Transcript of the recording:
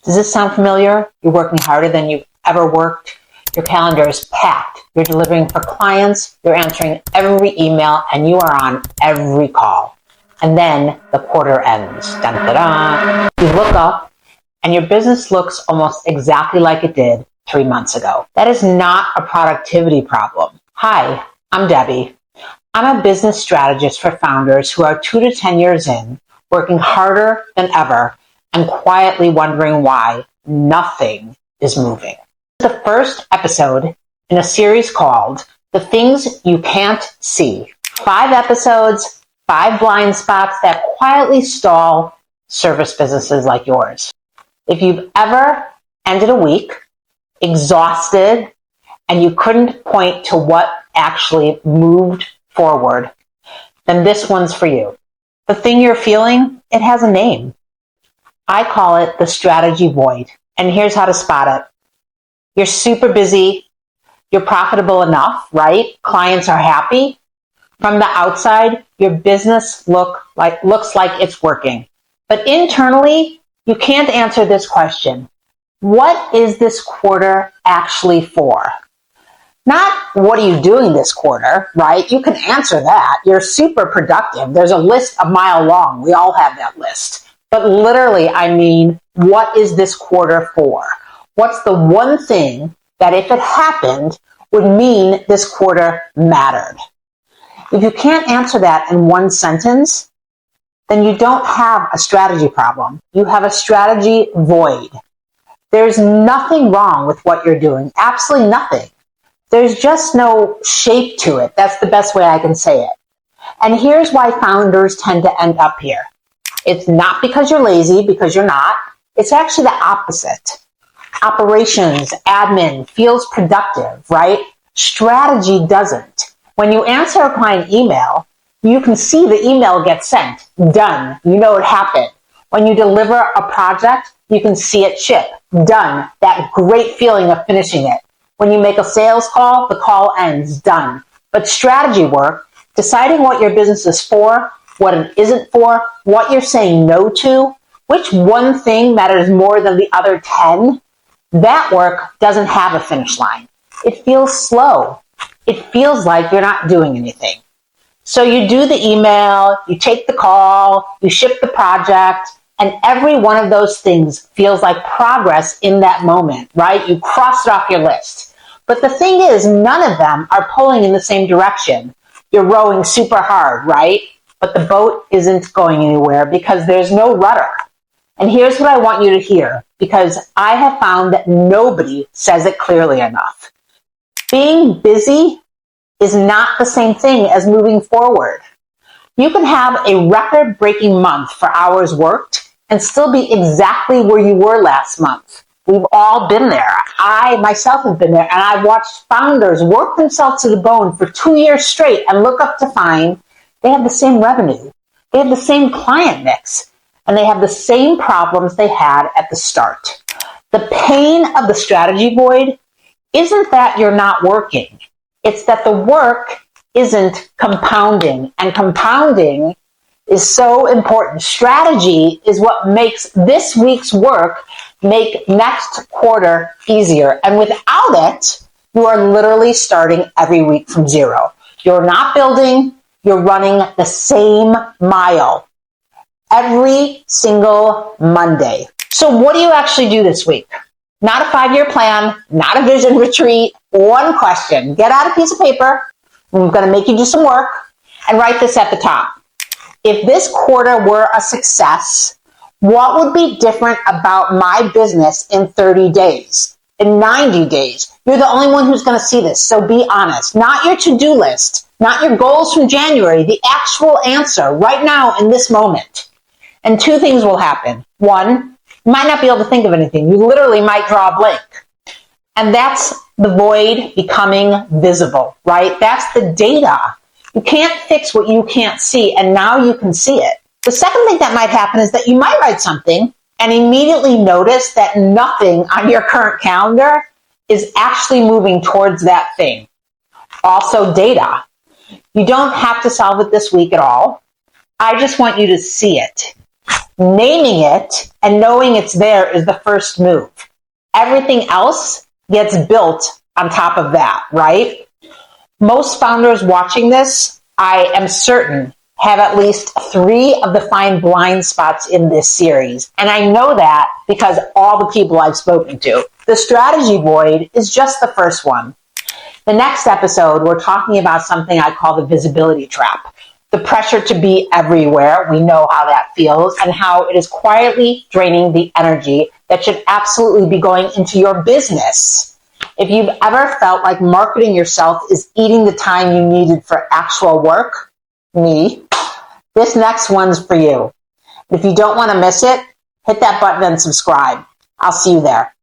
Does this sound familiar? You're working harder than you've ever worked. Your calendar is packed. You're delivering for clients. You're answering every email and you are on every call. And then the quarter ends. Dun, dun, dun. You look up and your business looks almost exactly like it did 3 months ago. That is not a productivity problem. Hi, I'm Debbie. I'm a business strategist for founders who are 2 to 10 years in, working harder than ever, and quietly wondering why nothing is moving. The first episode in a series called The Things You Can't See. 5 episodes, 5 blind spots that quietly stall service businesses like yours. If you've ever ended a week exhausted and you couldn't point to what actually moved forward, then this one's for you. The thing you're feeling, it has a name. I call it the strategy void. And here's how to spot it. You're super busy. You're profitable enough, right? Clients are happy. From the outside, your business looks like it's working. But internally, you can't answer this question. What is this quarter actually for? Not what are you doing this quarter, right? You can answer that. You're super productive. There's a list a mile long. We all have that list. But literally, I mean, what is this quarter for? What's the one thing that if it happened would mean this quarter mattered? If you can't answer that in one sentence, then you don't have a strategy problem. You have a strategy void. There's nothing wrong with what you're doing. Absolutely nothing. There's just no shape to it. That's the best way I can say it. And here's why founders tend to end up here. It's not because you're lazy, because you're not. It's actually the opposite. Operations, admin feels productive, right? Strategy doesn't. When you answer a client email, you can see the email get sent. Done. You know it happened. When you deliver a project, you can see it ship. Done. That great feeling of finishing it. When you make a sales call, the call ends. Done. But strategy work, deciding what your business is for, what it isn't for, what you're saying no to, which one thing matters more than the other 10, that work doesn't have a finish line. It feels slow. It feels like you're not doing anything. So you do the email, you take the call, you ship the project, and every one of those things feels like progress in that moment, right? You cross it off your list. But the thing is, none of them are pulling in the same direction. You're rowing super hard, right? But the boat isn't going anywhere because there's no rudder. And here's what I want you to hear, because I have found that nobody says it clearly enough. Being busy is not the same thing as moving forward. You can have a record-breaking month for hours worked and still be exactly where you were last month. We've all been there. I myself have been there, and I've watched founders work themselves to the bone for 2 years straight and look up to find they have the same revenue, they have the same client mix, and they have the same problems they had at the start. The pain of the strategy void isn't that you're not working. It's that the work isn't compounding, and compounding is so important. Strategy is what makes this week's work make next quarter easier. And without it, you are literally starting every week from zero. You're not building, you're running the same mile every single Monday. So what do you actually do this week? Not a 5-year plan, not a vision retreat. One question. Get out a piece of paper. I'm going to make you do some work and write this at the top. If this quarter were a success, what would be different about my business in 30 days, in 90 days? You're the only one who's going to see this, so be honest. Not your to-do list, not your goals from January, the actual answer right now in this moment. And 2 things will happen. 1, you might not be able to think of anything. You literally might draw a blank. And that's the void becoming visible, right? That's the data. You can't fix what you can't see, and now you can see it. The second thing that might happen is that you might write something and immediately notice that nothing on your current calendar is actually moving towards that thing. Also, data. You don't have to solve it this week at all. I just want you to see it. Naming it and knowing it's there is the first move. Everything else gets built on top of that, right? Most founders watching this, I am certain, have at least 3 of the fine blind spots in this series. And I know that because all the people I've spoken to. The strategy void is just the first one. The next episode, we're talking about something I call the visibility trap. The pressure to be everywhere, we know how that feels, and how it is quietly draining the energy that should absolutely be going into your business. If you've ever felt like marketing yourself is eating the time you needed for actual work, me, this next one's for you. If you don't want to miss it, hit that button and subscribe. I'll see you there.